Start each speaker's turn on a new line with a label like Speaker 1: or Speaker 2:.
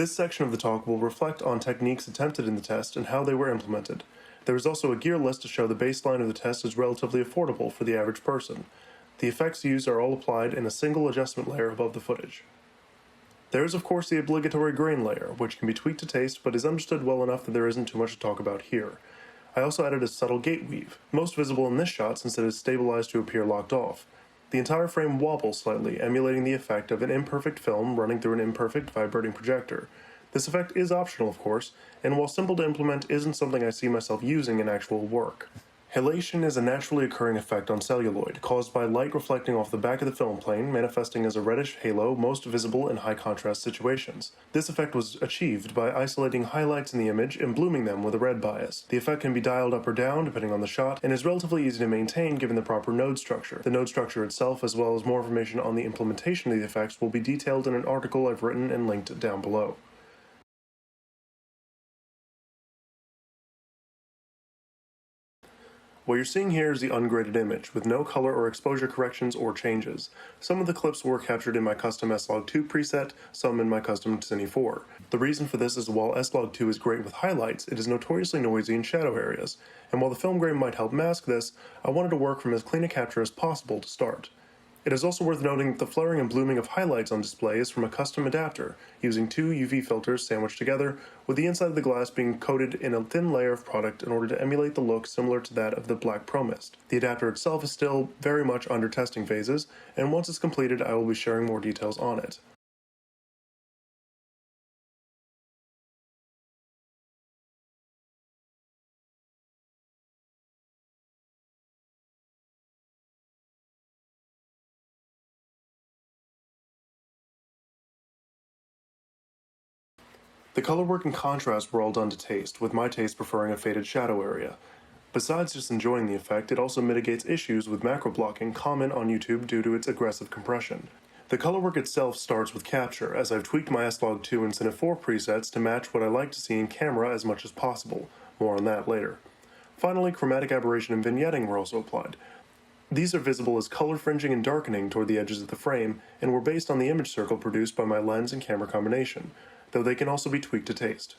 Speaker 1: This section of the talk will reflect on techniques attempted in the test and how they were implemented. There is also a gear list to show the baseline of the test is relatively affordable for the average person. The effects used are all applied in a single adjustment layer above the footage. There is of course the obligatory grain layer, which can be tweaked to taste but is understood well enough that there isn't too much to talk about here. I also added a subtle gate weave, most visible in this shot since it is stabilized to appear locked off. The entire frame wobbles slightly, emulating the effect of an imperfect film running through an imperfect vibrating projector. This effect is optional, of course, and while simple to implement, isn't something I see myself using in actual work. Halation is a naturally occurring effect on celluloid, caused by light reflecting off the back of the film plane, manifesting as a reddish halo most visible in high-contrast situations. This effect was achieved by isolating highlights in the image and blooming them with a red bias. The effect can be dialed up or down depending on the shot, and is relatively easy to maintain given the proper node structure. The node structure itself, as well as more information on the implementation of the effects, will be detailed in an article I've written and linked down below. What you're seeing here is the ungraded image, with no color or exposure corrections or changes. Some of the clips were captured in my custom SLog2 preset, some in my custom Cine4. The reason for this is while SLog2 is great with highlights, it is notoriously noisy in shadow areas, and while the film grain might help mask this, I wanted to work from as clean a capture as possible to start. It is also worth noting that the flaring and blooming of highlights on display is from a custom adapter, using two UV filters sandwiched together, with the inside of the glass being coated in a thin layer of product in order to emulate the look similar to that of the black Pro Mist. The adapter itself is still very much under testing phases, and once it's completed I will be sharing more details on it. The color work and contrast were all done to taste, with my taste preferring a faded shadow area. Besides just enjoying the effect, it also mitigates issues with macro blocking common on YouTube due to its aggressive compression. The color work itself starts with capture, as I've tweaked my SLog2 and Cine4 presets to match what I like to see in camera as much as possible. More on that later. Finally, chromatic aberration and vignetting were also applied. These are visible as color fringing and darkening toward the edges of the frame, and were based on the image circle produced by my lens and camera combination, though they can also be tweaked to taste.